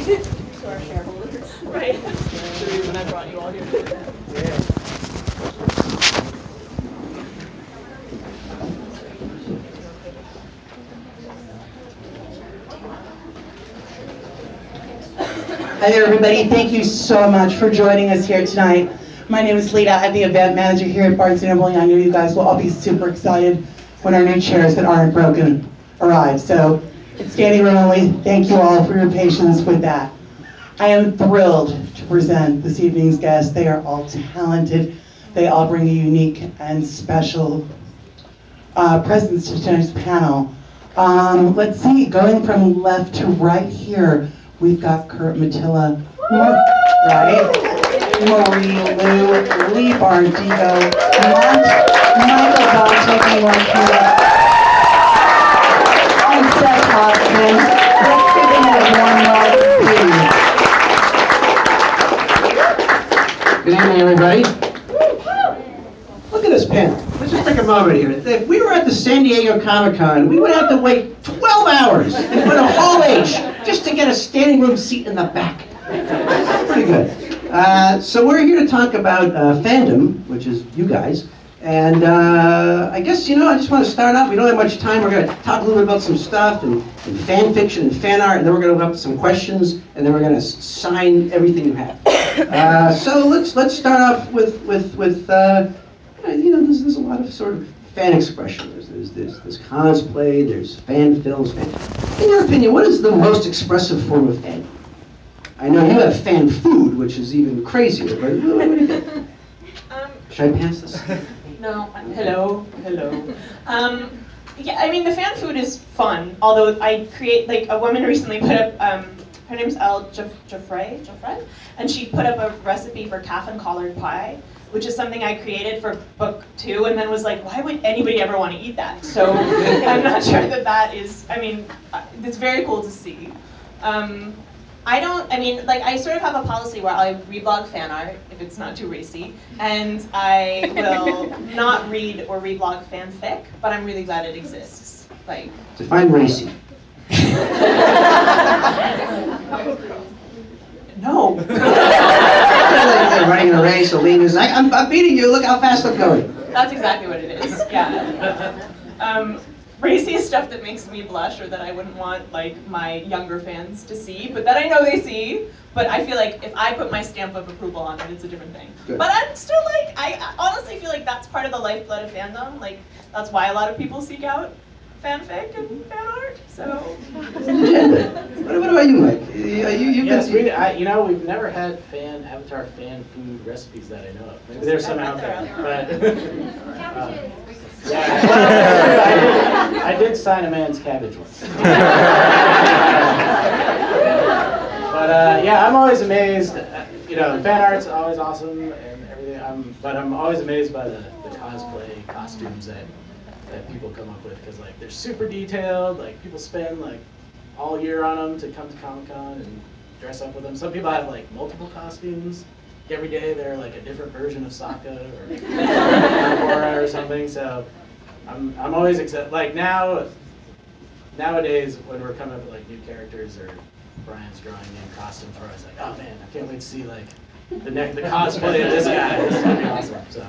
To our shareholders. Right. That's the reason I brought you all here. Yeah. Hi there, everybody. Thank you so much for joining us here tonight. My name is Leigh. I'm the event manager here at Bardugo. I know you guys will all be super excited when our new chairs that aren't broken arrive. So it's standing room only. Thank you all for your patience with that. I am thrilled to present this evening's guests. They are all talented. They all bring a unique and special presence to tonight's panel. Let's see, going from left to right here, we've got Mattila, right? Marie, Lou, Leigh, Bardugo, Michael, Dante, DiMartino, and Seth Hoffman. Let's give them a warm welcome, please. Good evening, everybody. Look at this panel. Let's just take a moment here. If we were at the San Diego Comic-Con, we would have to wait 12 hours in front of Hall H just to get a standing room seat in the back. Pretty good. So we're here to talk about Fandom, which is you guys. And I guess, I just want to start off. We don't have much time. We're going to talk a little bit about some stuff and fan fiction and fan art, and then we're going to open up some questions, and then we're going to sign everything you have. So let's start off with there's a lot of sort of fan expression. There's cosplay, there's fan films. In your opinion, what is the most expressive form of fandom? I know you have fan food, which is even crazier, but what do you think? Should I pass this? No. Hello. Yeah, I mean, the fan food is fun, although I create, a woman recently put up, her name's Elle Geoffrey, and she put up a recipe for calf and collard pie, which is something I created for book 2, and then was like, why would anybody ever want to eat that? So I'm not sure that is, it's very cool to see. I sort of have a policy where I reblog fan art if it's not too racy, and I will not read or reblog fanfic, but I'm really glad it exists. Define racy. No. They're running a race, so Leigh is like, I'm beating you, look how fast I'm going. That's exactly what it is, yeah. Racy is stuff that makes me blush or that I wouldn't want my younger fans to see, but that I know they see. But I feel like if I put my stamp of approval on it, it's a different thing. Good. But I'm still I honestly feel like that's part of the lifeblood of fandom. That's why a lot of people seek out fanfic and fan art. So. What about you, Mike? Yes, we've never had Avatar fan food recipes that I know of. Maybe there's some out there, but. Yeah, I did sign a man's cabbage once. But I'm always amazed. Fan art's always awesome and everything. But I'm always amazed by the cosplay costumes that people come up with, because they're super detailed. People spend all year on them to come to Comic-Con and dress up with them. Some people have multiple costumes. Every day they're a different version of Sokka or Korra or something. So I'm always excited. Nowadays when we're coming up with new characters or Brian's drawing new costumes, we're always oh man, I can't wait to see the cosplay of this guy. This is gonna be awesome. So.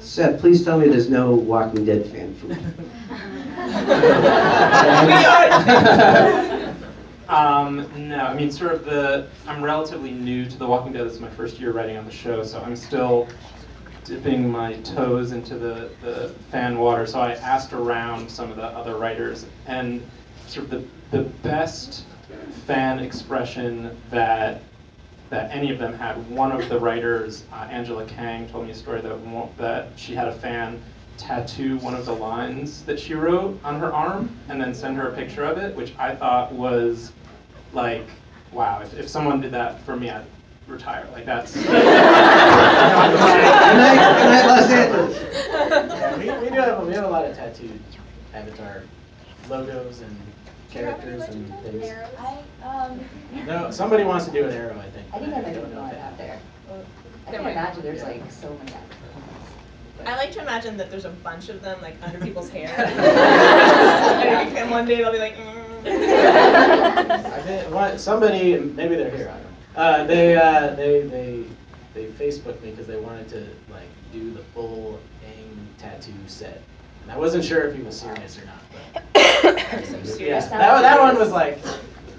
Seth, please tell me there's no Walking Dead fan food. No, I'm relatively new to The Walking Dead. This is my first year writing on the show, so I'm still dipping my toes into the fan water. So I asked around some of the other writers, and sort of the best fan expression that any of them had. One of the writers, Angela Kang, told me a story that she had a fan tattoo one of the lines that she wrote on her arm and then send her a picture of it, which I thought was wow, if someone did that for me, I'd retire. That's... Good night, Los Angeles. Yeah, we have a lot of tattooed Avatar logos and characters and things. No, somebody wants to do an arrow, I think. I think I might have thought out there. I can imagine there's so many. I like to imagine that there's a bunch of them under people's hair. And one day they'll be Somebody, maybe they're here. I don't know. They Facebooked me because they wanted to like do the full Aang tattoo set, and I wasn't sure if he was serious or not. But yeah, that one was like,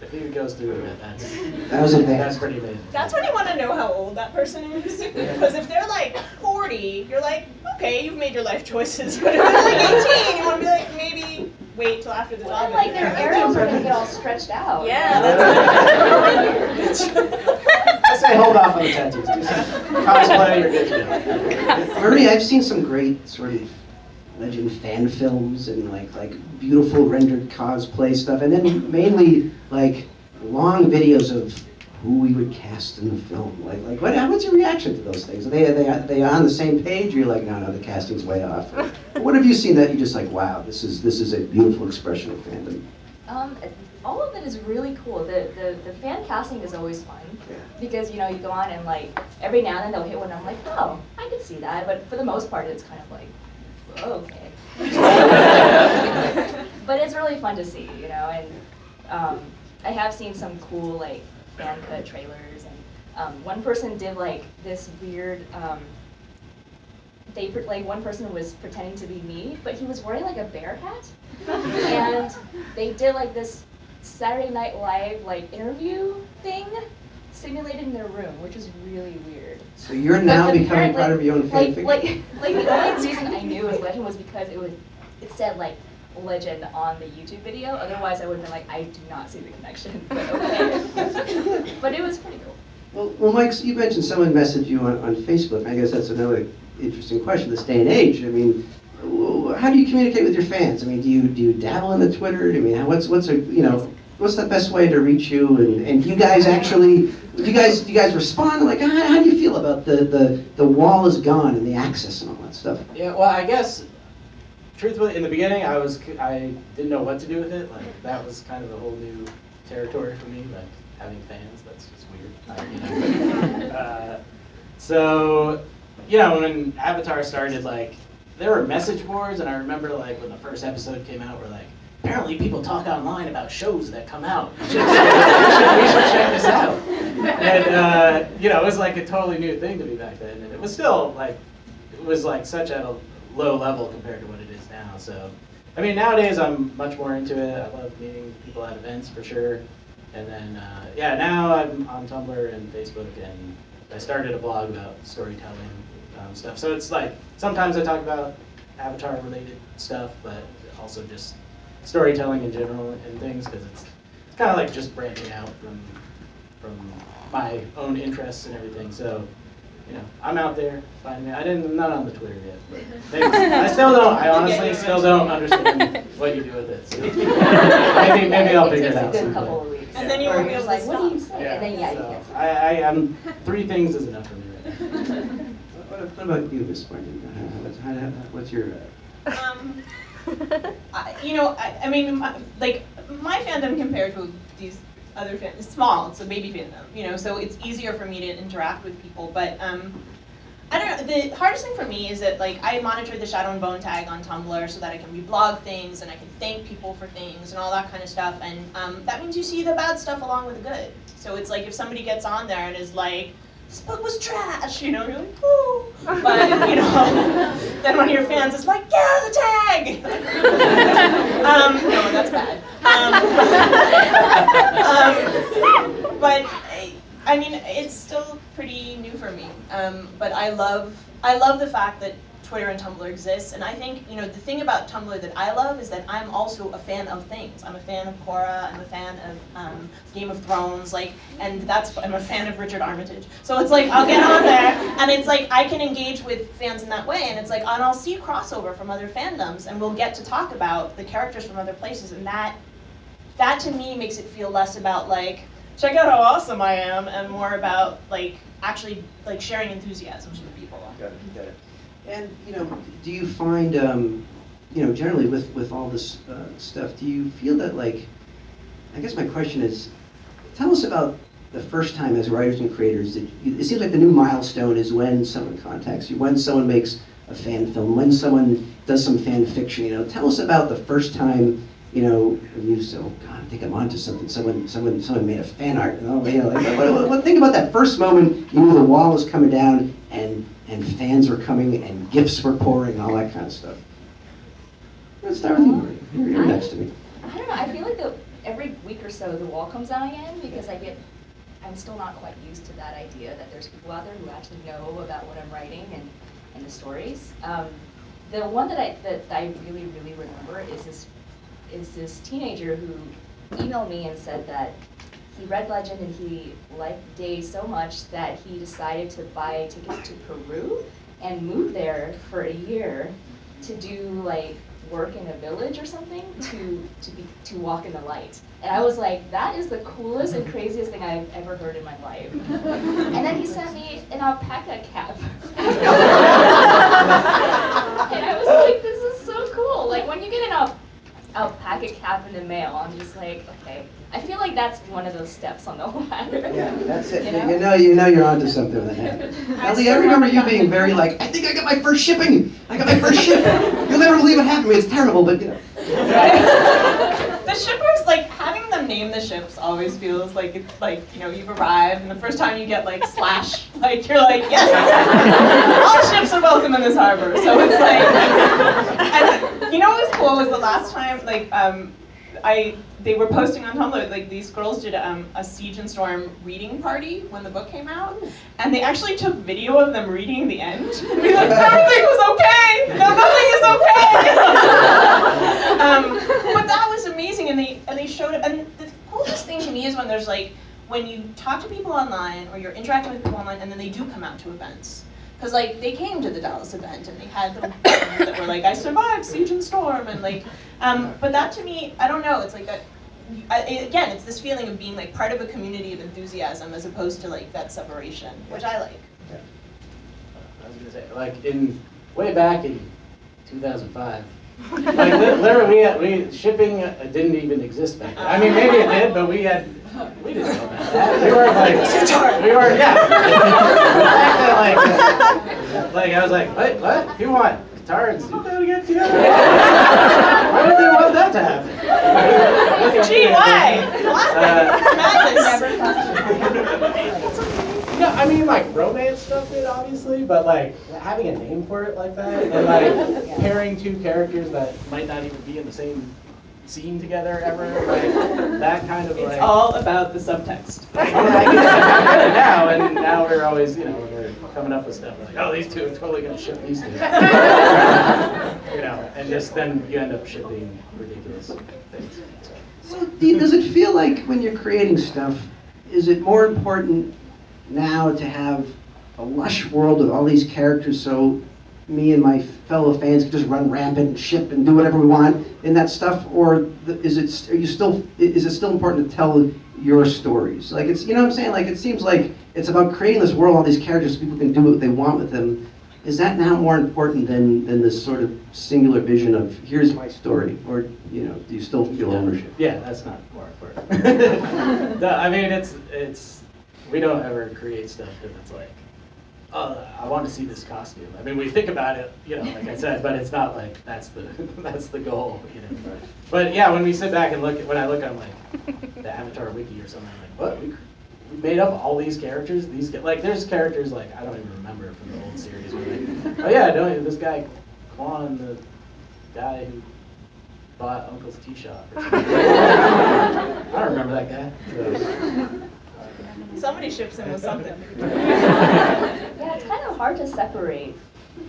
if he goes through with it, that's pretty amazing. That's when you want to know how old that person is. Because if they're like 40, you're like, okay, you've made your life choices. But if they're like 18, you want to be like, maybe wait till after the job. Like their arrows are gonna get all stretched out. Yeah, that's I say hold off on the tattoos. Cosplay, you're good to go. Marie, I've seen some great sort of legend fan films and like beautiful rendered cosplay stuff, and then mainly like long videos of who we would cast in the film. Like what's your reaction to those things? Are they on the same page? Or you're like, no, the casting's way off. What have you seen that you just like, wow, this is a beautiful expression of fandom? All of it is really cool. The fan casting is always fun because you go on and like every now and then they'll hit one and I'm like, oh, I could see that, but for the most part it's kind of like, okay. But it's really fun to see, and I have seen some cool like fan cut trailers, and one person did like this weird. One person was pretending to be me, but he was wearing like a bear hat, and they did like this Saturday Night Live like interview thing simulated in their room, which is really weird. So you're now becoming part of your own fan fiction? Like the only reason I knew it was legend was because it said like legend on the YouTube video. Otherwise, I would have been like, I do not see the connection. But okay. But it was pretty cool. Well, Mike, so you mentioned someone messaged you on Facebook. I guess that's another interesting question. This day and age, I mean, how do you communicate with your fans? I mean, do you dabble in the Twitter? I mean, what's the best way to reach you? And do you guys actually, do you guys respond? Like, how do you feel about the wall is gone and the access and all that stuff? Yeah, well, I guess truthfully, in the beginning, I didn't know what to do with it. Like that was kind of a whole new territory for me. Like having fans, that's just weird. So, when Avatar started, like there were message boards, and I remember like when the first episode came out, we're like, apparently people talk online about shows that come out. We should check this out. And it was like a totally new thing to me back then, and it was still like such at a low level compared to what it is now. So, I mean, nowadays I'm much more into it. I love meeting people at events for sure. And then, now I'm on Tumblr and Facebook, and I started a blog about storytelling stuff. So it's like, sometimes I talk about Avatar-related stuff, but also just storytelling in general and things, because it's kind of like just branching out from my own interests and everything. So, I'm out there. Find me. I'm not on the Twitter yet, but I honestly still don't understand what you do with it. So maybe I'll figure it out. It takes a good couple of weeks. And then you won't be able to like, stop. what do you say? Yeah, And then so you I'm 3 things is enough for me right now. What about you, Miss Bardugo? What's your... I mean, my fandom compared to these other fans is small. It's a baby fandom, so it's easier for me to interact with people. But I don't know. The hardest thing for me is that I monitor the Shadow and Bone tag on Tumblr so that I can reblog things and I can thank people for things and all that kind of stuff. And that means you see the bad stuff along with the good. So it's like if somebody gets on there and is like, this book was trash, you're like, ooh. But, then one of your fans is like, yeah, the tag! No, that's bad. But, I mean, it's still pretty new for me. But I love the fact that Twitter and Tumblr exists, and I think, the thing about Tumblr that I love is that I'm also a fan of things. I'm a fan of Korra, I'm a fan of Game of Thrones, and I'm a fan of Richard Armitage. So it's like, I'll get on there, and it's like, I can engage with fans in that way, and it's like, and I'll see crossover from other fandoms, and we'll get to talk about the characters from other places, and that to me makes it feel less about check out how awesome I am, and more about actually sharing enthusiasms with people. Got it. And, do you find, generally with all this stuff, do you feel that, I guess my question is, tell us about the first time as writers and creators, it seems like the new milestone is when someone contacts you, when someone makes a fan film, when someone does some fan fiction, tell us about the first time, you know, you said, oh God, I think I'm onto something. Someone made a fan art. You know, like, what think about that first moment? You knew the wall was coming down, and fans were coming, and gifts were pouring, and all that kind of stuff. Let's start with you, Marie. You're next to me. I don't know. I feel like every week or so the wall comes down again because I'm still not quite used to that idea that there's people out there who actually know about what I'm writing and the stories. The one that I really remember is this teenager who emailed me and said that he read Legend and he liked Day so much that he decided to buy tickets to Peru and move there for a year to do like work in a village or something to walk in the light. And I was like, that is the coolest and craziest thing I've ever heard in my life. And then he sent me an alpaca cap. And I was like, this is so cool. Like when you get an alpaca cap in the mail, I'm just like, okay. I feel like that's one of those steps on the ladder. Yeah, that's it. You know you're onto something with that. Now, Leigh, I remember you being very like, I think I got my first shipping. I got my first ship. You'll never believe what happened to me. It's terrible, but you know. The shippers, like, having them name the ships always feels like it's like, you know, you've arrived, and the first time you get, like, slash, like, you're like, yes, all ships are welcome in this harbor. So it's like, and you know what was cool was the last time, like, they were posting on Tumblr, like these girls did a Siege and Storm reading party when the book came out, and they actually took video of them reading the end. And be like, everything was okay! No, nothing is okay! But that was amazing, and they showed it, and the coolest thing to me is when there's like, when you talk to people online, or you're interacting with people online, and then they do come out to events. Because like they came to the Dallas event and they had little things that were like, I survived Siege and Storm, and like, but that to me, I don't know, it's like that, again, it's this feeling of being like part of a community of enthusiasm as opposed to like that separation, which I like. Yeah. I was gonna say, like way back in 2005, like literally we shipping didn't even exist back then. I mean, maybe it did, but we didn't know about that. We were like I was like, what? You want guitar and Zuko to get together? Why did they want that to happen? Gee, why? No, I mean like romance stuff did obviously, but like having a name for it like that, and like pairing two characters that might not even be in the same scene together ever, like that kind of like. It's all about the subtext. I get it now, and now we're always, you know, when we're coming up with stuff, we're like, oh, these two are totally gonna ship these two. You know, and just then you end up shipping ridiculous things. So, does it feel like when you're creating stuff, is it more important now to have a lush world of all these characters so me and my fellow fans can just run rampant and ship and do whatever we want in that stuff, or is it still important to tell your stories? Like, it's, you know what I'm saying? Like, it seems like it's about creating this world, all these characters, so people can do what they want with them. Is that now more important than this sort of singular vision of here's my story, or do you still feel ownership? Yeah, that's not more important. No, I mean, it's we don't ever create stuff because it's like, oh, I want to see this costume. I mean, we think about it, you know, like I said, but it's not like that's the goal, you know. Right. But yeah, when we sit back and when I look on like the Avatar wiki or something, I'm like, what? We made up all these characters. Like there's characters like I don't even remember from the old series. Where like, oh yeah, don't you? This guy Quan, the guy who bought Uncle's tea shop. Or something. I don't remember that guy. So. Somebody ships him with something. Yeah, it's kind of hard to separate,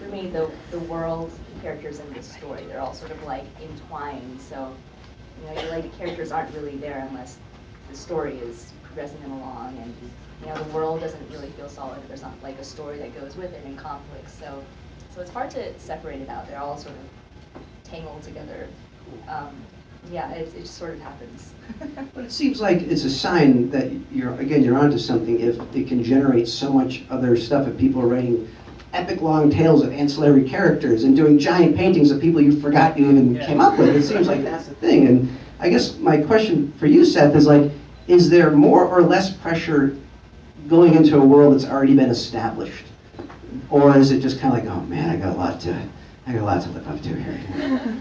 for me, the world, the characters, and the story. They're all sort of like entwined, so, you know, the characters aren't really there unless the story is progressing them along, and, you know, the world doesn't really feel solid if there's not like a story that goes with it in conflict, so it's hard to separate it out. They're all sort of tangled together. Yeah, it just sort of happens. But it seems like it's a sign that you're onto something if it can generate so much other stuff. If people are writing epic long tales of ancillary characters and doing giant paintings of people you forgot you even came up with, it seems like that's the thing. And I guess my question for you, Seth, is like, is there more or less pressure going into a world that's already been established? Or is it just kind of like, oh man, I got a lot I got a lot to live up to here.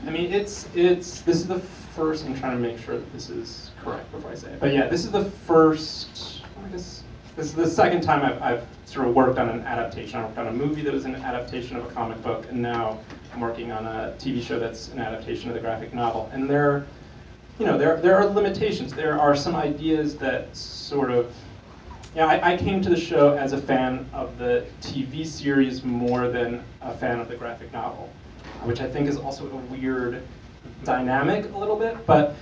I mean, this is the first, I'm trying to make sure that this is correct before I say it. But yeah, this is the first, I guess, this is the second time I've sort of worked on an adaptation. I worked on a movie that was an adaptation of a comic book, and now I'm working on a TV show that's an adaptation of the graphic novel. And there are limitations. There are some ideas that sort of, I came to the show as a fan of the TV series more than a fan of the graphic novel, which I think is also a weird dynamic a little bit. But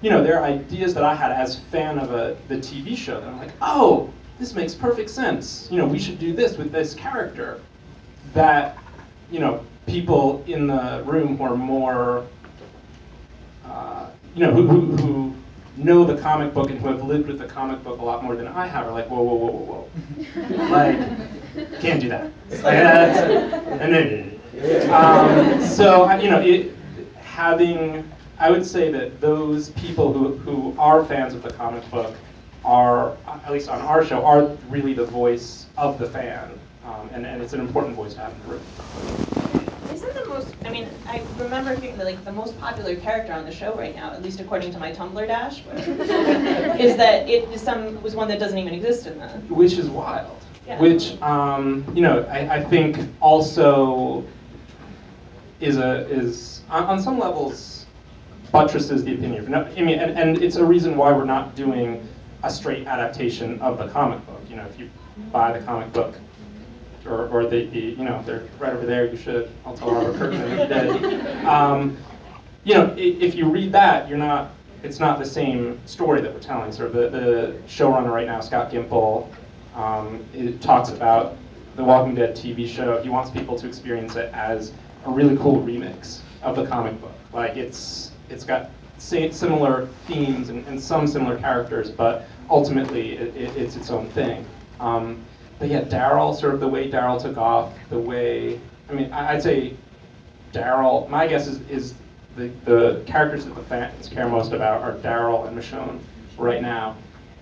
there are ideas that I had as a fan of the TV show that I'm like, oh, this makes perfect sense. We should do this with this character. That people in the room who are more, who know the comic book and who have lived with the comic book a lot more than I have are like, whoa, whoa, whoa, whoa, whoa. Like, can't do that. I would say that those people who are fans of the comic book are, at least on our show, are really the voice of the fan. And it's an important voice to have in the room. Isn't the most, I remember thinking that the most popular character on the show right now, at least according to my Tumblr dash, is that it was one that doesn't even exist in the... Which is wild. Yeah. Which, I think also is on some levels buttresses the opinion. And it's a reason why we're not doing a straight adaptation of the comic book. If you buy the comic book, or they're right over there, you should. I'll tell Robert Kirkman that you did. If you read that, it's not the same story that we're telling. Sort of the showrunner right now, Scott Gimple, it talks about the Walking Dead TV show. He wants people to experience it as a really cool remix of the comic book. Like it's got similar themes and some similar characters, but ultimately it's its own thing. But yeah, Daryl, sort of the way Daryl took off, I'd say Daryl, my guess is the characters that the fans care most about are Daryl and Michonne right now.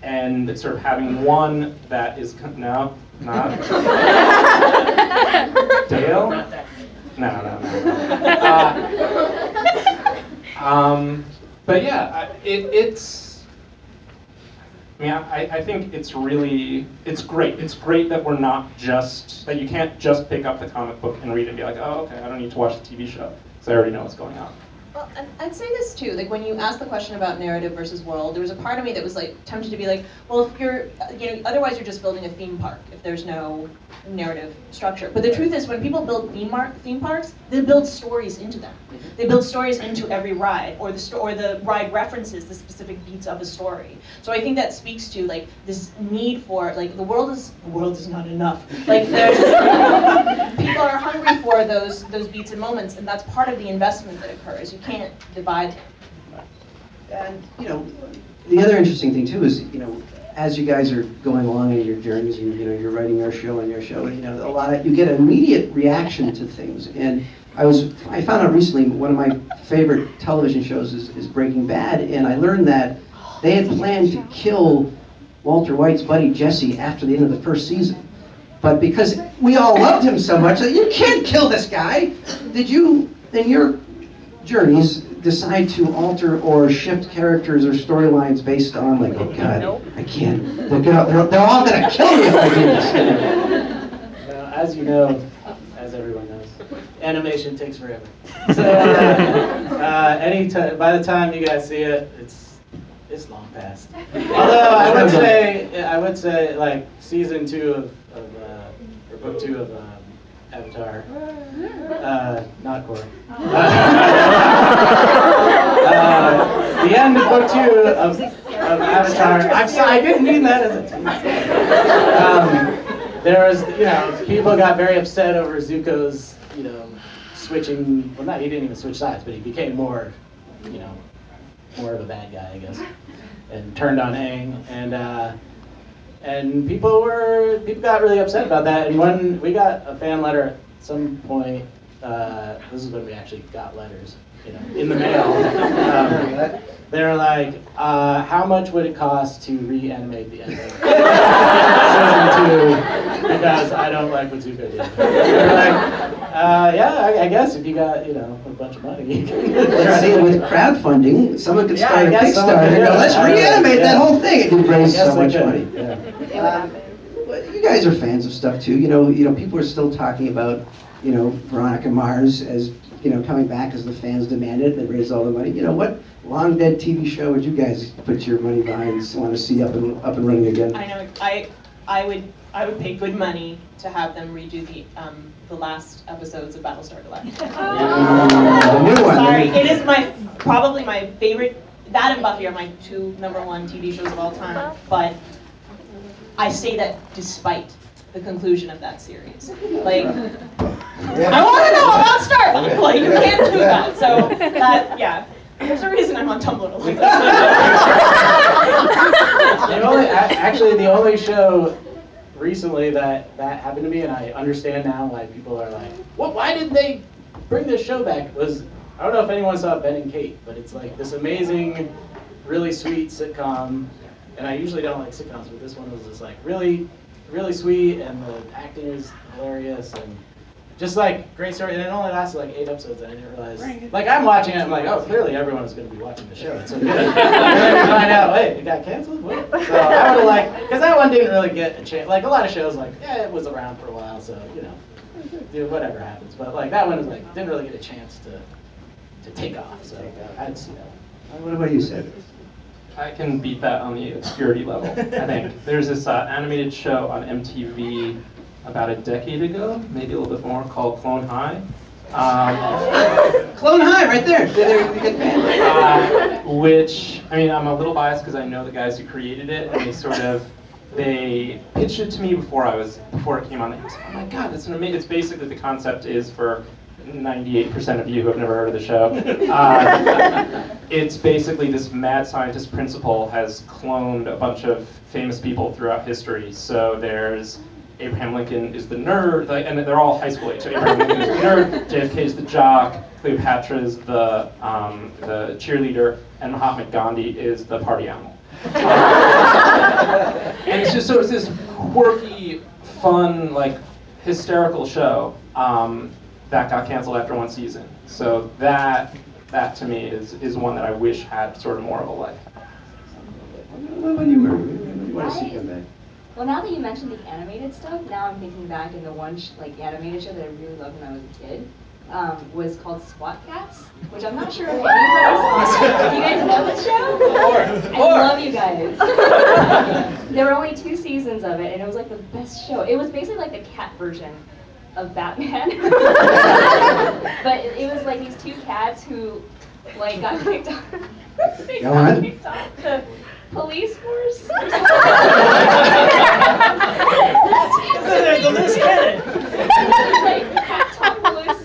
And sort of having one that is, no, not Dale? No. But yeah, I think it's great. It's great that that you can't just pick up the comic book and read it and be like, oh, okay, I don't need to watch the TV show, because I already know what's going on. Well, and I'd say this too, when you asked the question about narrative versus world, there was a part of me that was tempted to be like, well, if you're, otherwise you're just building a theme park if there's no narrative structure. But the truth is, when people build theme parks, they build stories into them. They build stories into every ride, or the ride references the specific beats of a story. So I think that speaks to this need for the world is not enough. There's people are hungry for those beats and moments, and that's part of the investment that occurs. You can't divide them. And the other interesting thing too is as you guys are going along in your journeys, and you're writing your show, and a lot of you get an immediate reaction to things. And I found out recently one of my favorite television shows is Breaking Bad, and I learned that they had planned to kill Walter White's buddy Jesse after the end of the first season. But because we all loved him so much, you can't kill this guy. Did you, in your journeys, decide to alter or shift characters or storylines based on oh God, nope. I can't. They're all gonna kill me if I do this. Well, as you know, as everyone knows, animation takes forever. So by the time you guys see it, it's long past. Although I would say season 2 or book 2 of Avatar. Not Korra. The end of book 2 of Avatar. I didn't mean that as a tease. There was, people got very upset over Zuko's, switching. Well, he didn't even switch sides, but he became more of a bad guy, I guess, and turned on Aang, and people got really upset about that. And when we got a fan letter at some point, this is when we actually got letters, in the mail, they're like, how much would it cost to reanimate the ending? Season 2, because I don't like what Zuko did. They're like, yeah, I guess if you got, a bunch of money, you can. Let's see, with crowdfunding, someone could start a I guess someone Kickstarter and could, go, let's reanimate that whole thing. It would raise Yes, so much they could. money. Yeah. Well, you guys are fans of stuff too. People are still talking about, Veronica Mars as, coming back as the fans demanded. They raised all the money. What long dead TV show would you guys put your money behind and want to see up and running again? I know. I would pay good money to have them redo the last episodes of Battlestar Galactica. The new one. Sorry, it is probably my favorite. That and Buffy are my 2 #1 TV shows of all time. But I say that despite the conclusion of that series. Like, I want to know about Starbucks. Like, you can't do that. So that, yeah. There's a reason I'm on Tumblr to like that. The only show recently that happened to me, and I understand now why people are like, why did they bring this show back? Was, I don't know if anyone saw Ben and Kate, but it's like this amazing, really sweet sitcom. And I usually don't like sitcoms, but this one was just like really, really sweet, and the acting is hilarious, and just like great story. And it only lasted like 8 episodes, and I didn't realize. Like I'm watching it, I'm like, oh, clearly everyone is going to be watching the show. It's so good. And then you find out, wait, it got canceled. What? So I would have because that one didn't really get a chance. Like a lot of shows, like it was around for a while, so whatever happens. But like that one was like didn't really get a chance to take off. So I'd see that one. What about you, Seth? I can beat that on the obscurity level, I think. There's this animated show on MTV about a decade ago, maybe a little bit more, called Clone High. Clone High, right there. Which, I'm a little biased because I know the guys who created it, and they pitched it to me before it came on. I was like, oh my god, it's an amazing. It's basically the concept is for 98% of you who have never heard of the show. It's basically this mad scientist principal has cloned a bunch of famous people throughout history. So there's Abraham Lincoln is the nerd, and they're all high school age. So Abraham Lincoln is the nerd, JFK is the jock, Cleopatra is the cheerleader, and Mahatma Gandhi is the party animal. And it's just it's this quirky, fun, hysterical show that got canceled after 1 season. So that to me is one that I wish had sort of more of a life. What about you, Mary? What do you want to see come back? Well, now that you mentioned the animated stuff, now I'm thinking back in the one animated show that I really loved when I was a kid. Was called SWAT Cats, which I'm not sure if anybody saw. Do you guys know this show? I love you guys. There were only 2 seasons of it, and it was like the best show. It was basically like the cat version of Batman. But it was like these 2 cats who got kicked off. They got kicked off the police force. Cat tomboys,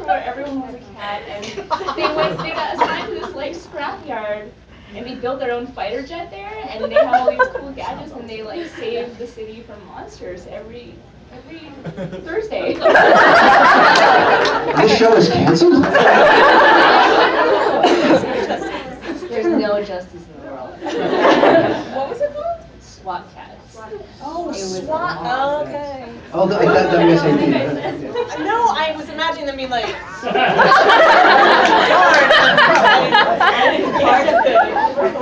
where everyone was a cat, and they got assigned to this scrapyard, and they built their own fighter jet there, and they have all these cool gadgets, and they save the city from monsters every Thursday. This show is canceled? There's no justice in the world. What was it called? SWAT Cats. Oh, It was SWAT. awesome. Oh, okay. Oh, I thought WSAP. No, I was imagining them being like.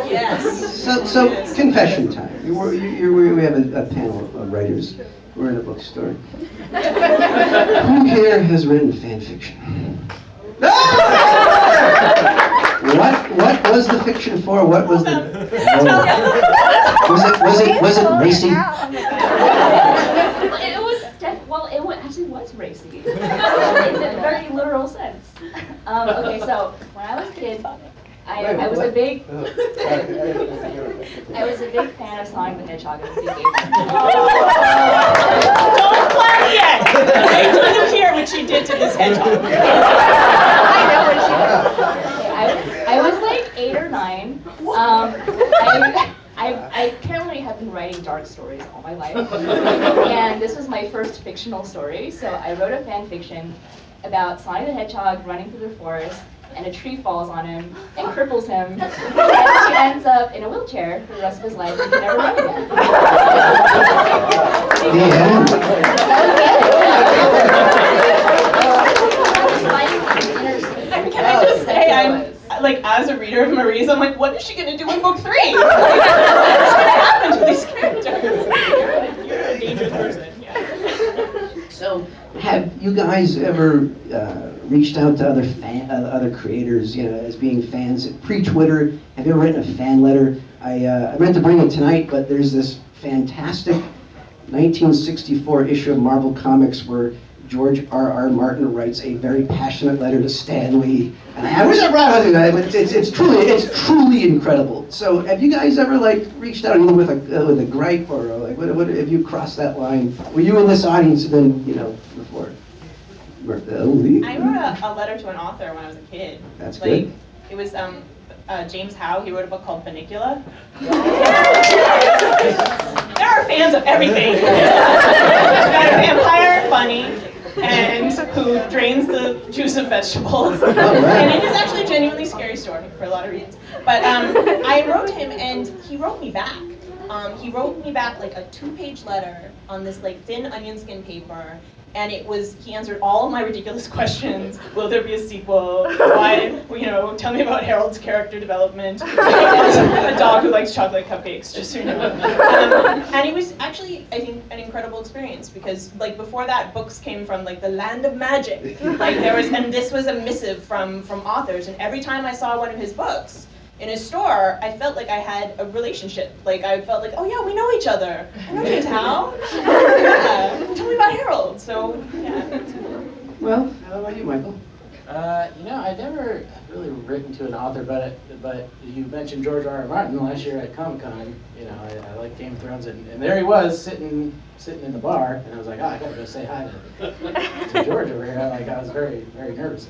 Yes. So confession time. We have a panel of writers. We're in a bookstore. Who here has written fan fiction? What was the fiction for? What was the? Was it racy? It actually was racy. In a very literal sense. Okay, so when I was a kid, I was a big fan of Sonic the Hedgehog as a big game. Don't clap yet! Wait till you hear what she did to this hedgehog. I know what she did. I was 8 or 9. I apparently have been writing dark stories all my life, and this was my first fictional story. So I wrote a fan fiction about Sonic the Hedgehog running through the forest, and a tree falls on him and cripples him, and he ends up in a wheelchair for the rest of his life and can never run again. Yeah. Can I just say, I'm like, as a reader of Marie's, I'm like, what is she gonna do in book 3? Like, what's gonna happen to these characters? You're a dangerous person. Yeah. So, have you guys ever reached out to other creators, as being fans? Pre-Twitter, have you ever written a fan letter? I meant to bring it tonight, but there's this fantastic 1964 issue of Marvel Comics where George R.R. Martin writes a very passionate letter to Stan Lee, and I wish I brought it. It's truly incredible. So, have you guys ever reached out either with a gripe or what have you crossed that line? Were you in this audience then before? Lee? I wrote a letter to an author when I was a kid. That's good. It was James Howe. He wrote a book called Funicula. There are fans of everything. Got a vampire, funny, and who drains the juice of vegetables. Oh, right. And it is actually a genuinely scary story for a lot of reasons. But I wrote him, and he wrote me back. He wrote me back like a 2-page letter on this thin onion skin paper. And he answered all of my ridiculous questions. Will there be a sequel? Why, tell me about Harold's character development. A dog who likes chocolate cupcakes, just so you know. And it was actually, I think, an incredible experience because, before that, books came from, the land of magic. And this was a missive from authors. And every time I saw one of his books in a store, I felt like I had a relationship. I felt like, oh yeah, we know each other. I know James Howe. Yeah. Tell me about Harold. So, yeah. Well, how about you, Michael? I've never really written to an author, but you mentioned George R.R. Martin last year at Comic-Con. I like Game of Thrones, and there he was sitting in the bar, and I was like, oh, I gotta go say hi to George over here. I was very, very nervous.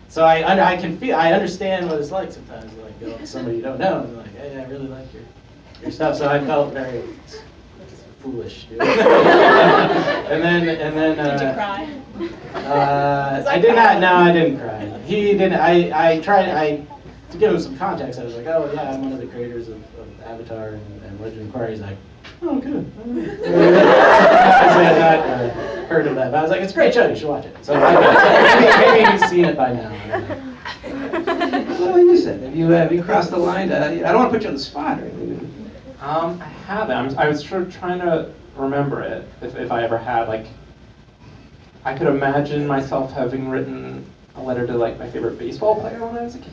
So I understand what it's like sometimes to go up to somebody you don't know and be like, hey, I really like your stuff. So I felt very foolish. And then Did you cry? I did not. No, I didn't cry. He didn't. I tried. To give him some context, I was like, oh yeah, I'm one of the creators of Avatar and Legend of Korra. He's like, oh good. I had not heard of that, but I was like, it's a great show. You should watch it. So maybe he's seen it by now. What about you, Seth? Have you crossed the line? I don't want to put you on the spot or anything. I haven't. I was sort of trying to remember it, if I ever had. I could imagine myself having written a letter to my favorite baseball player when I was a kid.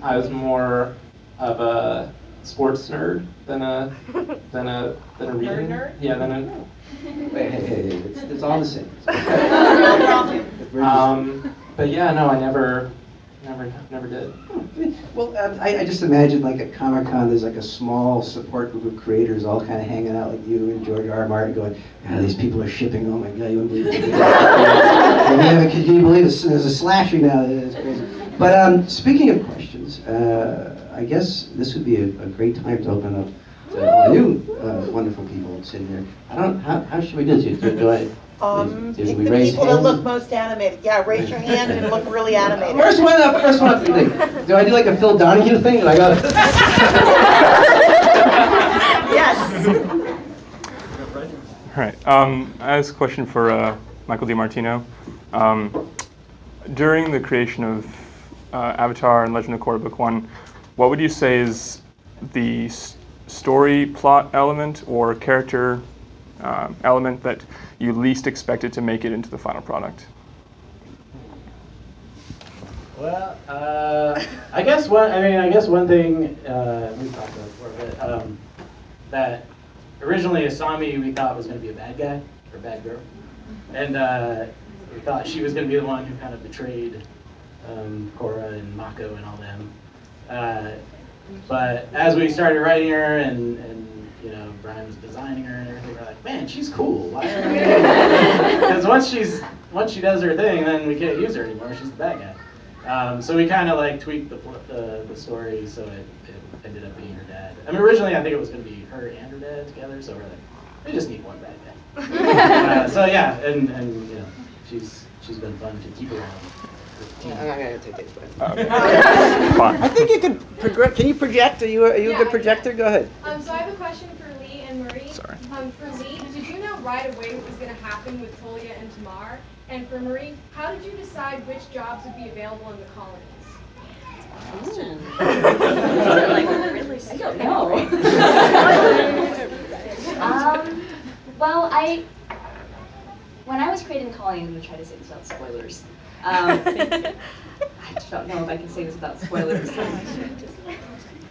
I was more of a sports nerd than a reading nerd? Yeah, than a. Hey, it's all the same. But yeah, no, I never did. Well, I just imagine at Comic-Con, there's a small support group of creators all kind of hanging out like you and George R.R. Martin going, these people are shipping, oh my God, you wouldn't believe it. Can you believe there's a slasher now? It's crazy. But speaking of questions, I guess this would be a great time to open up to all you wonderful people sitting here. How should we do this? Do Pick we the raise people hands? that look most animated. Yeah, raise your hand and look really animated. First one up. Do I do a Phil Donahue thing? I got it. Yes. All right. I have a question for Michael DiMartino. During the creation of Avatar and Legend of Korra Book 1, what would you say is the story plot element or character element that you least expected to make it into the final product? Well, I guess one thing we talked about before, but that originally Asami we thought was going to be a bad guy or a bad girl, and we thought she was going to be the one who kind of betrayed Korra and Mako and all them. But as we started writing her and Brian was designing her and everything, we're like, man, she's cool. Why are we? Because once she does her thing, then we can't use her anymore. She's the bad guy. So we kind of tweaked the story so it ended up being her dad. I mean, originally I think it was going to be her and her dad together. So we're like, we just need one bad guy. So yeah, and she's been fun to keep around. 15. I'm not gonna take this. Fine. I think you could progress. Can you project? Are you a good projector? Go ahead. So I have a question for Leigh and Marie. Sorry. For Leigh, did you know right away what was going to happen with Tolia and Tamar? And for Marie, how did you decide which jobs would be available in the colonies? I don't know. Well, when I was creating the colony, I'm going to try to say this without spoilers. I don't know if I can say this without spoilers.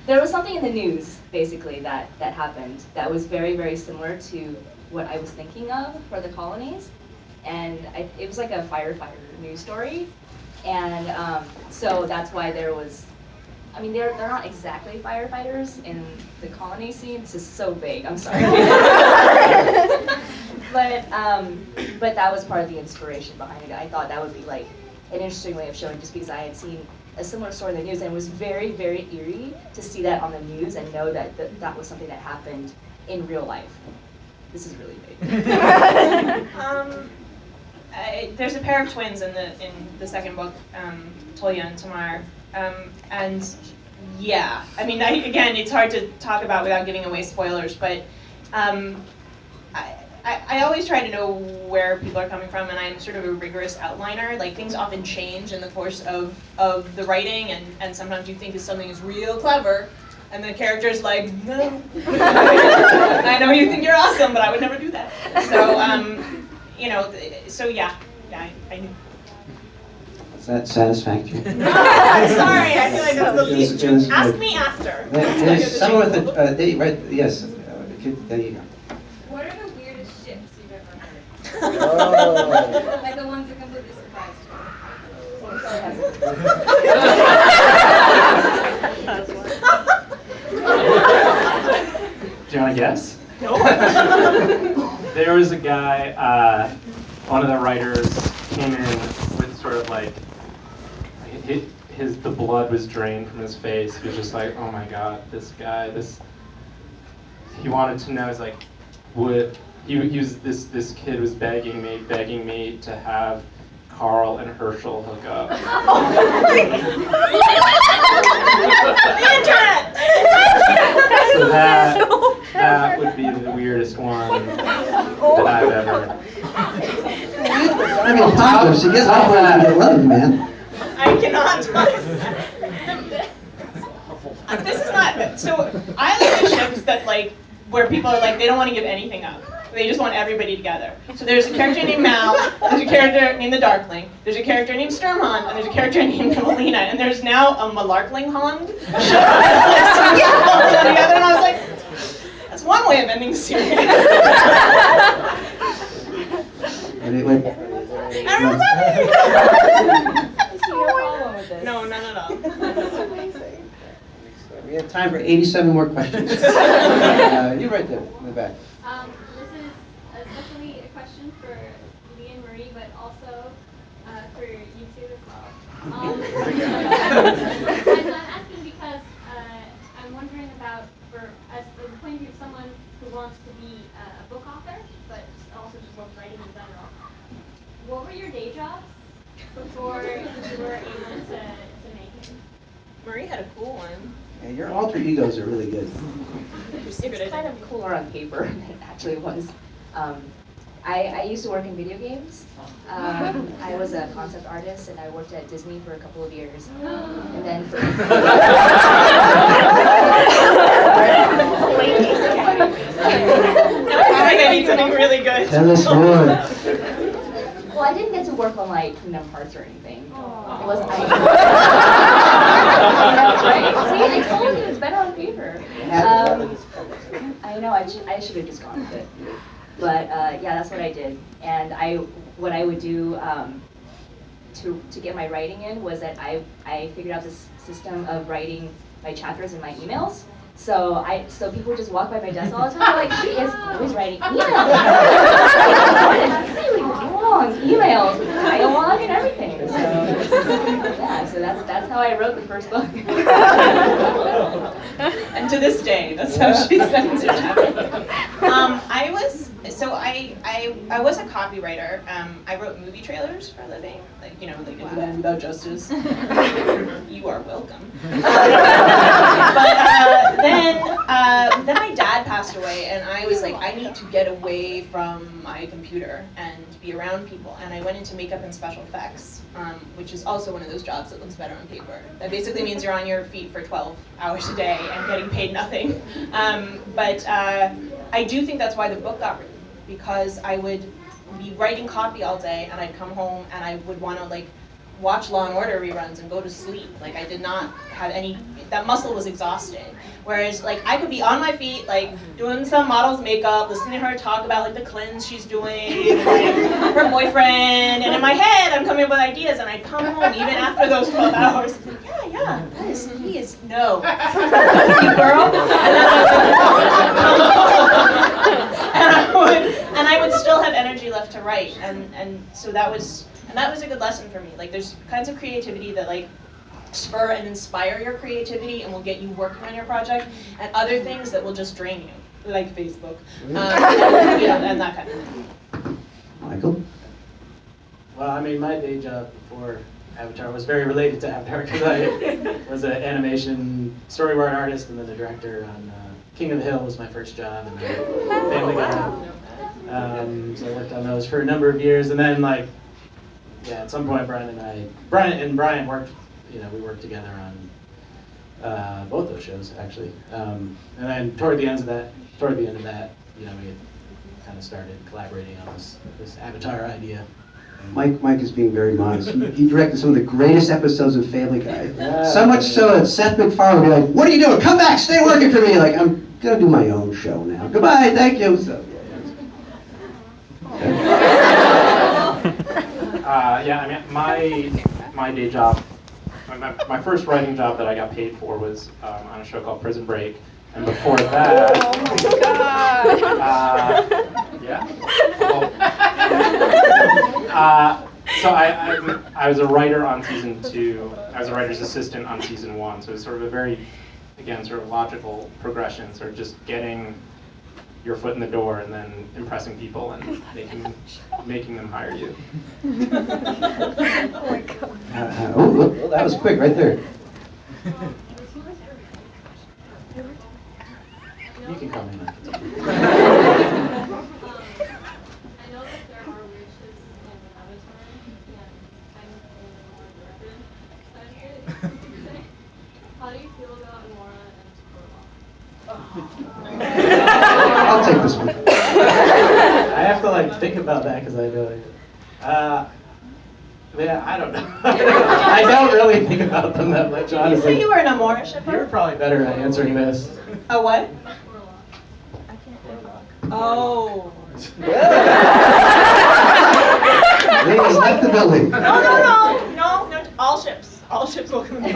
There was something in the news, basically, that happened that was very, very similar to what I was thinking of for the colonies. And it was like a firefighter news story. And so that's why there was, I mean, they're not exactly firefighters in the colony scene. It's just so vague, I'm sorry. But that was part of the inspiration behind it. I thought that would be like an interesting way of showing, just because I had seen a similar story in the news, and it was very, very eerie to see that on the news and know that that was something that happened in real life. This is really big. There's a pair of twins in the second book, Tolia and Tamar, and yeah, I mean, again, it's hard to talk about without giving away spoilers, but I always try to know where people are coming from, and I'm sort of a rigorous outliner. Like, things often change in the course of the writing, and sometimes you think that something is real clever, and the character's like, no. I know you think you're awesome, but I would never do that. So, you know, so yeah, I knew. Is that satisfactory? Sorry, I feel like that's the least. Ask me after. There's someone with a date, right? Yes. There you go. What are the weirdest ships you've ever heard? Oh. Like the ones that completely surprised Do you want to guess? No. There was a guy, one of the writers came in with sort of like, the blood was drained from his face. He was just like, oh my god, this guy, he wanted to know, he's like, this kid was begging me to have Carl and Herschel hook up. So that would be the weirdest one that I've ever. I mean, popular. She gets all that. I love it, man. I cannot. This is not. So I like the ships that where people are like they don't want to give anything up. They just want everybody together. So there's a character named Mal, there's a character named the Darkling, there's a character named Sturmhond, and there's a character named Melina, and there's now a Malarklinghond together, and I was like, that's one way of ending the series. No, none at all. We have time for 87 more questions. You're right there in the back. This is especially a question for Leigh and Marie, but also for you two as well. I'm asking because I'm wondering about, as the point of view of someone who wants to be a book author, but also just loves writing in general. What were your day jobs before you were able to make it? Marie had a cool one. Yeah, your alter egos are really good. It's kind of cooler on paper than it actually was. I used to work in video games. I was a concept artist, and I worked at Disney for a couple of years. And then I need something really good. Tell us more. well, I didn't get to work on Kingdom Hearts or anything. It wasn't. Right? See, I told you it's better on paper. I know. I should have just gone with it. But yeah, that's what I did. And what I would do to get my writing in was that I figured out this system of writing my chapters in my emails. So people just walk by my desk all the time. They're like, she is always writing emails. Really long emails with dialogue and everything. So yeah, so that's how I wrote the first book. And to this day, that's how she spends her time. I was So I was a copywriter. I wrote movie trailers for a living, like like Into the End Without Justice. You are welcome. But then my dad passed away, and I was like, I need to get away from my computer and be around people. And I went into makeup and special effects, which is also one of those jobs that looks better on paper. That basically means you're on your feet for 12 hours a day and getting paid nothing. But I do think that's why the book got written, because I would be writing copy all day, and I'd come home and I would want to like watch Law and Order reruns and go to sleep. Like I did not have any, that muscle was exhausted. Whereas like I could be on my feet, like doing some model's makeup, listening to her talk about like the cleanse she's doing, like her boyfriend, and in my head I'm coming up with ideas, and I'd come home even after those 12 hours. Like, yeah, he is no. You girl. And I would still have energy left to write, and so that was a good lesson for me. Like there's kinds of creativity that like spur and inspire your creativity and will get you working on your project, and other things that will just drain you, like Facebook, and that kind of thing. Michael? Well, I mean, my day job before Avatar was very related to Avatar, because I was an animation storyboard artist and then a director on King of the Hill was my first job, and then Family Guy. So I worked on those for a number of years, and then at some point Brian worked, we worked together on both those shows actually, and then toward the end of that, we had kind of started collaborating on this Avatar idea. Mike is being very modest. He directed some of the greatest episodes of Family Guy. So much so that Seth MacFarlane would be like, "What are you doing? Come back, stay working for me." Like, I'm gonna do my own show now. Goodbye, thank you. So, I mean, my day job, my first writing job that I got paid for was on a show called Prison Break, and before that, so I was a writer on season 2. I was a writer's assistant on season 1, so it was sort of a very, again, sort of logical progression, sort of just getting your foot in the door and then impressing people and making them hire you. Oh my God. Well, that was quick right there. You can come in. I know that there are witches in Avatar, and I'm in the more directed side of it. How do you feel about Mora and Torlock? I'll take this one. I have to think about that because I know. I don't know. I don't really think about them that much, honestly. You say you were an Amora shipper? You're probably better at answering this. A what? Oh. Ladies, left the building. No. All ships will come in. But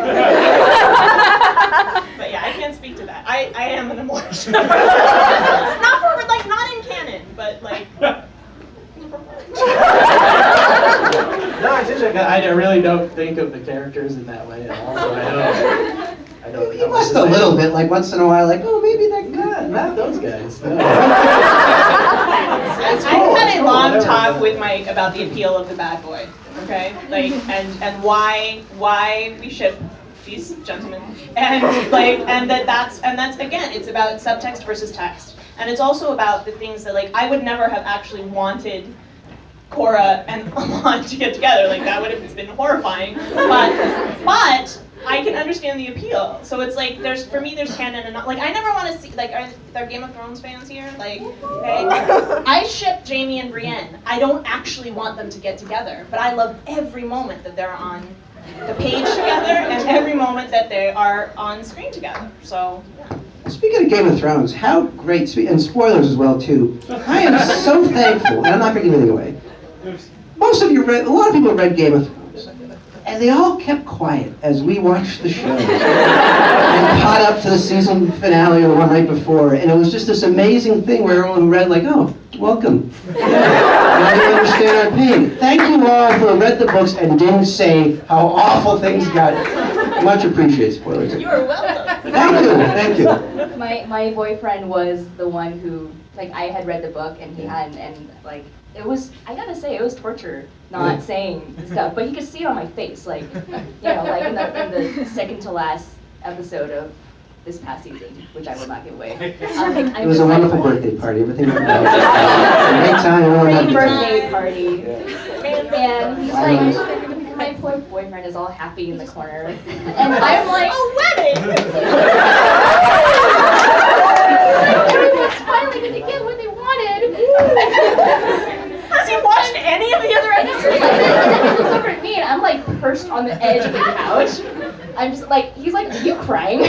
yeah, I can't speak to that. I am an Amora shipper. Not in canon, but No, it's interesting. I really don't think of the characters in that way at all. So I don't. You must a little bit, once in a while, oh, maybe that guy. Not those guys. No. I've had a long talk with Mike about the appeal of the bad boy. Okay, and why we ship these gentlemen, and that's again, it's about subtext versus text, and it's also about the things that I would never have actually wanted Korra and Amon to get together. That would have been horrifying. But I can understand the appeal. So it's there's canon and not I never want to see are there Game of Thrones fans here? Okay. I ship Jaime and Brienne. I don't actually want them to get together, but I love every moment that they're on the page together and every moment that they are on screen together. So yeah. Speaking of Game of Thrones, how great, and spoilers as well too, I am so thankful, and I'm not going to give anything away. A lot of people read Game of Thrones, and they all kept quiet as we watched the show and caught up to the season finale or the one right before, and it was just this amazing thing where everyone read oh, welcome. Now you understand our pain. Thank you all who read the books and didn't say how awful things got. Much appreciated, spoiler. You are welcome. Thank you. My boyfriend was the one who, like, I had read the book and he hadn't, and like it was, I gotta say, it was torture not saying stuff, but he could see it on my face, like, like in the second to last episode of this past season, which I will not give away. It was a wonderful birthday party. Everything went well. Great time. Great birthday party. And he's like, my poor boyfriend is all happy in the corner, and I'm like, A wedding! everyone's finally gonna get what they wanted. Has he watched any of the other episodes? And then he looks over at me, and I'm like perched on the edge of the couch. I'm just like, he's like, are you crying? I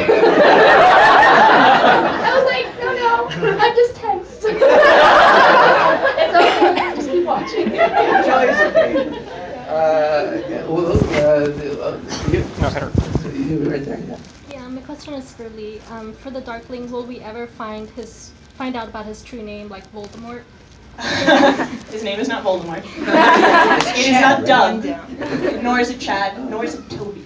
was like, no, I'm just tense. It's okay, just keep watching. You right there. Yeah. Yeah, my question is for Leigh. For the Darklings, will we ever find out about his true name, like Voldemort? His name is not Voldemort. It is not Doug, nor is it Chad, nor is it Toby.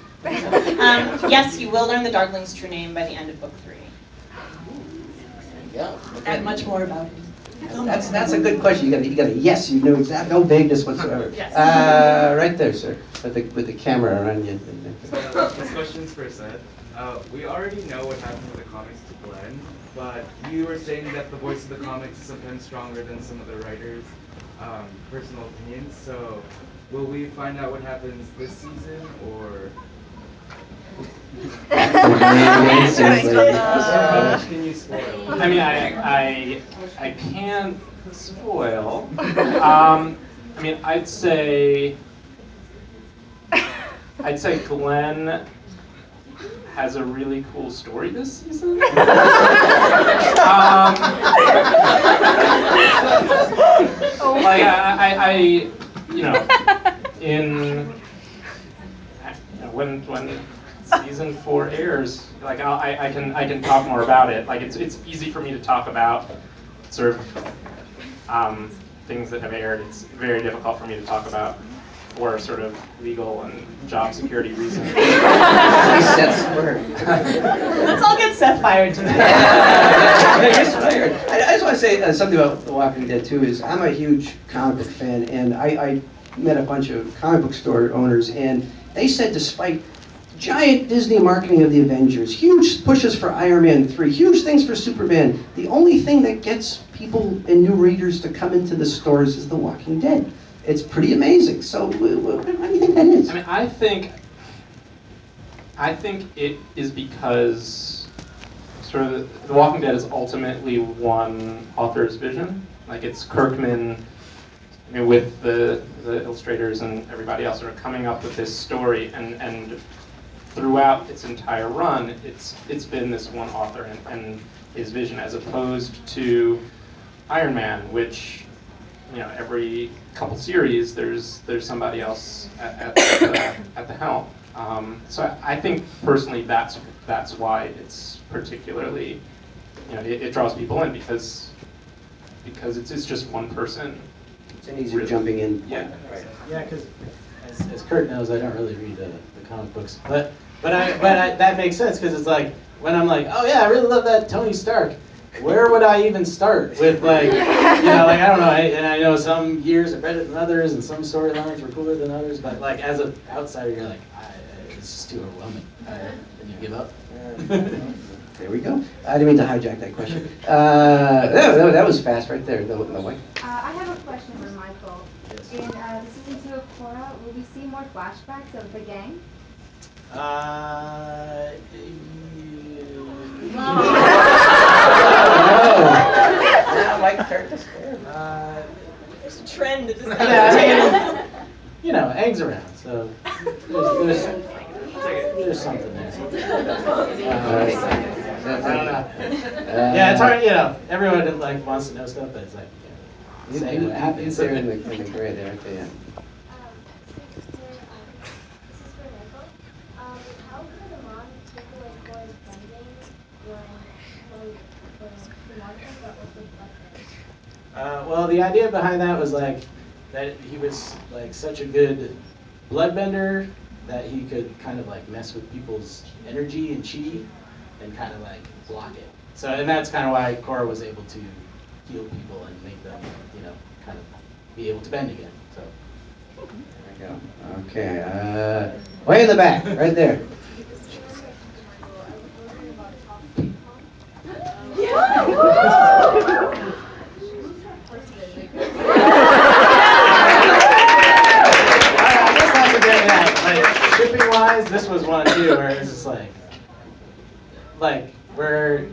Yes, you will learn the Darkling's true name by the end of book 3. Yeah. And much more about him. That's a good question. You got a yes. You know exactly. No vagueness whatsoever. Yes. Right there, sir. With the camera around you. This question's for Seth. We already know what happened with the comics to Glenn, but you were saying that the voice of the comics is sometimes stronger than some of the writers' personal opinions. So, will we find out what happens this season, or? Can you spoil? I mean, I can't spoil. I mean, I'd say Glenn has a really cool story this season. Like when season 4 airs, like I can talk more about it. Like it's easy for me to talk about sort of things that have aired. It's very difficult for me to talk about for sort of legal and job security reasons. Seth's word. Let's all get Seth fired tonight. Just fired. I just want to say something about The Walking Dead too. Is I'm a huge comic book fan, and I met a bunch of comic book store owners, and they said despite giant Disney marketing of the Avengers, huge pushes for Iron Man 3, huge things for Superman, the only thing that gets people and new readers to come into the stores is The Walking Dead. It's pretty amazing. So, what do you think that is? I mean, I think it is because sort of The Walking Dead is ultimately one author's vision. Like it's Kirkman, with the illustrators and everybody else are coming up with this story, and throughout its entire run, it's been this one author and his vision, as opposed to Iron Man, which every couple series there's somebody else at the helm. So I think personally that's why it's particularly it draws people in because it's just one person. It's an easier jumping in. Yeah. Right. Yeah, because as Kurt knows, I don't really read the comic books, but that makes sense because it's like when I'm like, oh yeah, I really love that Tony Stark. Where would I even start with like, I don't know, and I know some years are better than others, and some storylines were cooler than others, but like as an outsider, you're like, it's just too overwhelming, and you give up. There we go. I didn't mean to hijack that question. That was fast right there. No way. I have a question for Michael. Yes. In the season 2 of Korra, will we see more flashbacks of the gang? There's a trend that just Aang's around, so there's something there. I don't know. Yeah, it's hard. Everyone wants to know stuff, but it's like, saying what happens. It's there in the gray there at the end. This is for Michael. How could a mom take away Cora's bending when the monsters but also blood? Well, the idea behind that was that he was such a good bloodbender that he could kind of like mess with people's energy and chi and kind of like block it. So, and that's kind of why Korra was able to heal people and make them, you know, kind of be able to bend again. So. There we go. Okay, way in the back, right there. Shipping wise, this was one too, where it's just like where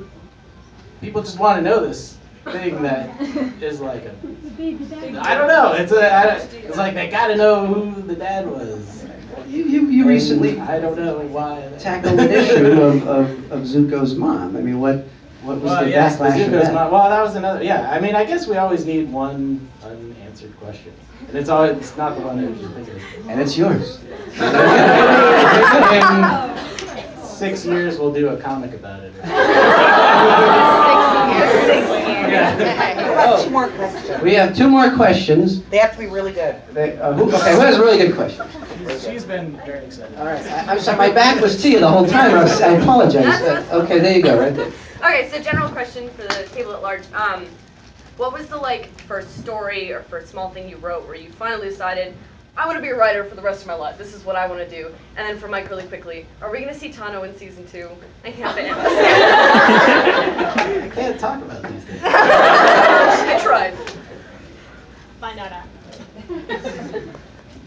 people just want to know this thing that is like a, I don't know, it's like they got to know who the dad was. You recently, I don't know why, tackled an issue of Zuko's mom. I mean, what was the backlash of that? Well, that was another. Yeah, I mean, I guess we always need one unanswered question, and it's not the one that you think of. And it's yours. In 6 years, we'll do a comic about it. 6 years. Yeah. 2 more questions. We have 2 more questions. They have to be really good. Okay, who has a really good question? She's been very excited. All right, I'm sorry, my back was to you the whole time. I apologize. Okay, there you go, right there. Okay, so general question for the table at large. What was the first story or first small thing you wrote where you finally decided, I want to be a writer for the rest of my life. This is what I want to do. And then for Mike, really quickly, are we going to see Tano in season 2? I can't end I can't talk about these things. I tried. Find out after.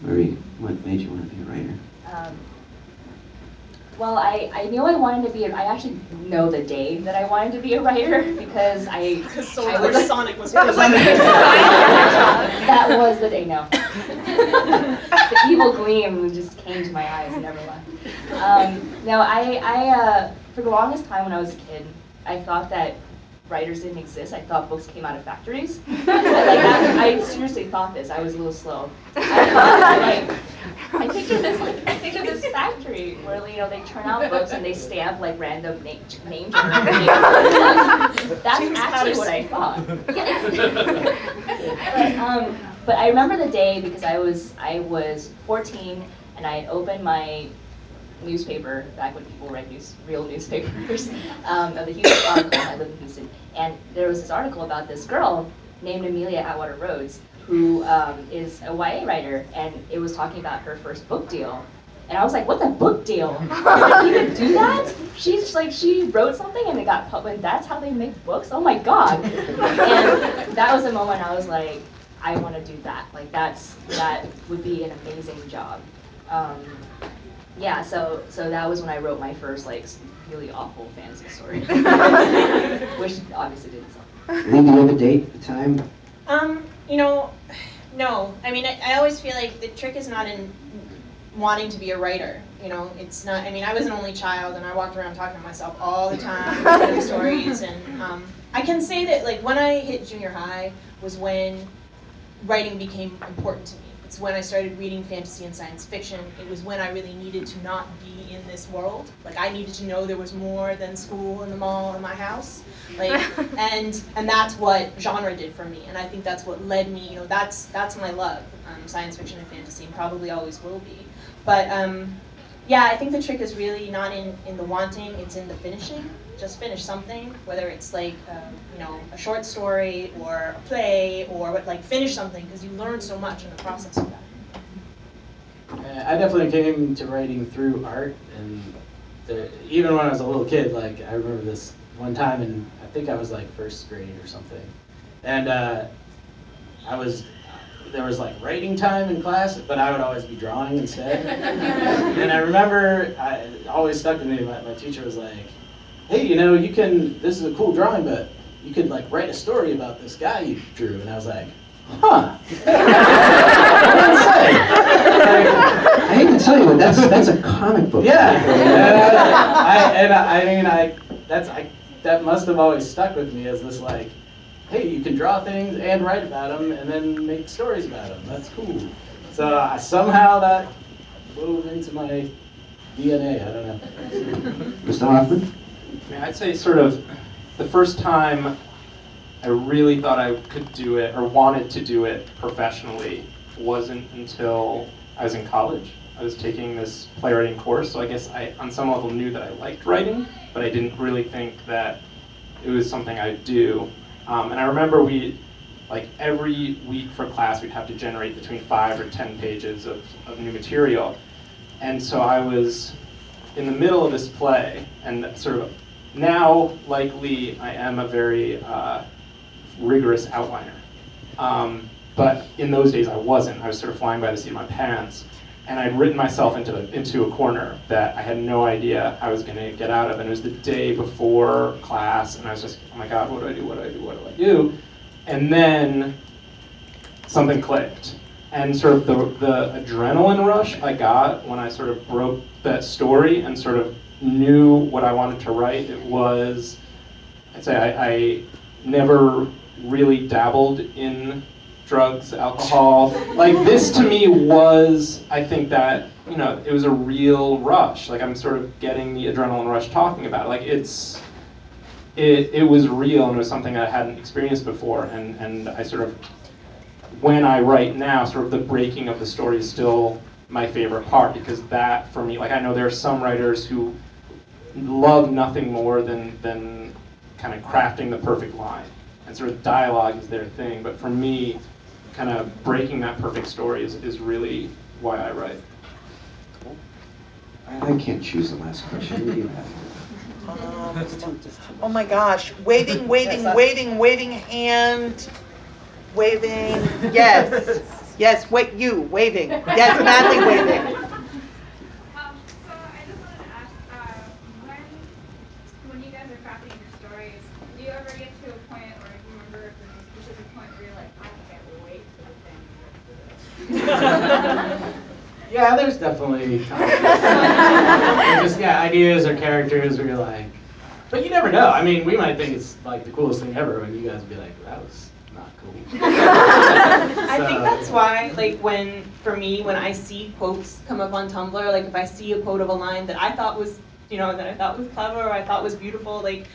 Marie, what made you want to be a writer? Well, I knew I wanted to be. I actually know the day that I wanted to be a writer because I was Sonic was. that was the day. No, the evil gleam just came to my eyes and never left. No, I for the longest time when I was a kid, I thought that writers didn't exist. I thought books came out of factories. I seriously thought this. I was a little slow. I thought I think of this factory where they turn out books and they stamp random names. That's actually what I thought. But I remember the day because I was 14 and I had opened my newspaper back when people read real newspapers of the Houston Chronicle. I live in Houston, and there was this article about this girl named Amelia Atwater Rhodes, who is a YA writer, and it was talking about her first book deal. And I was like, what's a book deal? You can do that? She wrote something and it got published. That's how they make books? Oh my God. And that was the moment I was like, I want to do that. That would be an amazing job. Yeah, so that was when I wrote my first really awful fantasy story, which obviously didn't sell. Leigh, do you have a date, a time? No. I mean, I always feel like the trick is not in wanting to be a writer. It's not. I mean, I was an only child, and I walked around talking to myself all the time, telling stories, and I can say that when I hit junior high was when writing became important to me. It's when I started reading fantasy and science fiction. It was when I really needed to not be in this world. I needed to know there was more than school and the mall and my house. And that's what genre did for me. And I think that's what led me, that's my love, science fiction and fantasy, and probably always will be. But yeah, I think the trick is really not in the wanting, it's in the finishing. Just finish something, whether it's a short story or a play or finish something, because you learn so much in the process of that. I definitely came to writing through art, and even when I was a little kid, I remember this one time, and I think I was first grade or something, and there was writing time in class, but I would always be drawing instead. And I remember, it always stuck to me, my teacher was like, hey, this is a cool drawing, but you could write a story about this guy you drew. And I was like, huh. I hate to tell you, but that's a comic book. Yeah. That must have always stuck with me as this hey, you can draw things and write about them and then make stories about them. That's cool. So somehow that wove into my DNA. I don't know. Mr. Hoffman? I'd say sort of the first time I really thought I could do it or wanted to do it professionally wasn't until I was in college. I was taking this playwriting course, so I guess I, on some level, knew that I liked writing, but I didn't really think that it was something I'd do. And I remember like every week for class, we'd have to generate between 5 or 10 pages of new material. And so I was in the middle of this play, and sort of now, like Leigh, I am a very rigorous outliner. But in those days I wasn't. I was sort of flying by the seat of my pants. And I'd written myself into a corner that I had no idea I was going to get out of. And it was the day before class, and I was just, oh my God, what do I do, what do I do, what do I do? And then something clicked. And sort of the adrenaline rush I got when I sort of broke that story and sort of knew what I wanted to write, it was, I'd say I never really dabbled in drugs, alcohol. Like this to me was, I think that, you know, it was a real rush. Like I'm sort of getting the adrenaline rush talking about it. Like it was real, and it was something I hadn't experienced before. And I sort of, when I write now, sort of the breaking of the story is still my favorite part, because that for me, like I know there are some writers who love nothing more than kind of crafting the perfect line. And sort of dialogue is their thing, but for me, kind of breaking that perfect story is really why I write. Cool. I can't choose the last question. What do you have? Oh my gosh, waving, hand, waving, yes, wait, you, waving, yes, madly waving. So I just wanted to ask, when you guys are crafting your stories, do you ever get to a point, or do you remember if there's a specific point where you're like, I can't wait for the thing? Yeah, there's definitely just ideas or characters where you're like, but you never know. I mean, we might think it's like the coolest thing ever, and you guys would be like, that was not cool. I think that's why, like, for me, when I see quotes come up on Tumblr, like if I see a quote of a line that I thought was, that I thought was clever or I thought was beautiful, like,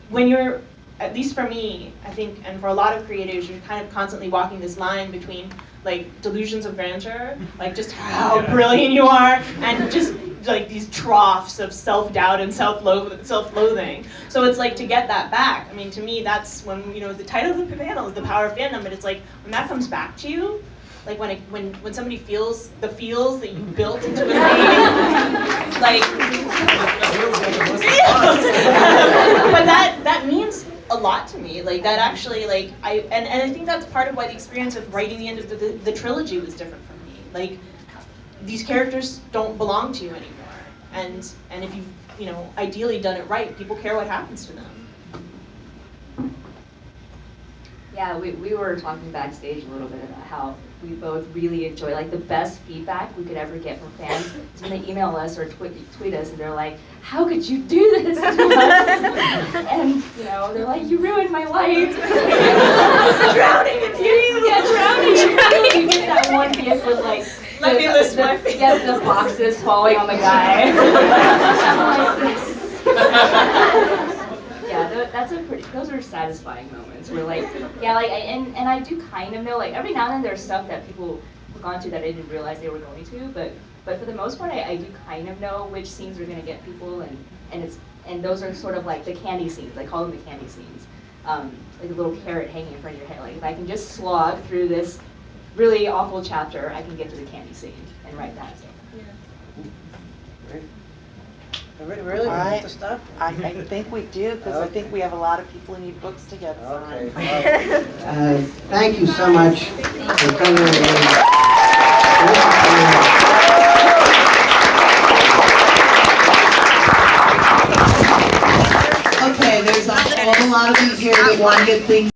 when you're, at least for me, I think, and for a lot of creatives, you're kind of constantly walking this line between, like, delusions of grandeur, like just how brilliant you are, and just like these troughs of self-doubt and self-loathing. So it's like, to get that back, I mean, to me, that's when, the title of the panel is The Power of Fandom, but it's like, when that comes back to you, like when somebody feels the feels that you built into a name, like, but that means a lot to me. Like that actually, like and I think that's part of why the experience of writing the end of the trilogy was different for me. Like these characters don't belong to you anymore, and if you've ideally done it right, people care what happens to them. Yeah, we were talking backstage a little bit about how we both really enjoy, like the best feedback we could ever get from fans is when they email us or tweet us and they're like, how could you do this to us? And they're like, you ruined my life. Drowning in you. Yeah, drowning in you. You get that one gift with like, let me list my face. Yes, the boxes falling on the guy. Yeah, those are satisfying moments where like, and I do kind of know, like every now and then there's stuff that people hook onto that I didn't realize they were going to, but for the most part I do kind of know which scenes are going to get people, and those are sort of like the candy scenes. I call them the candy scenes. Like a little carrot hanging in front of your head. Like if I can just slog through this really awful chapter, I can get to the candy scene and write that. So. Really want the stuff? I think we do, because I think we have a lot of people who need books to get signed. Thank you so much for coming. Okay, there's a whole lot of you here that want to get things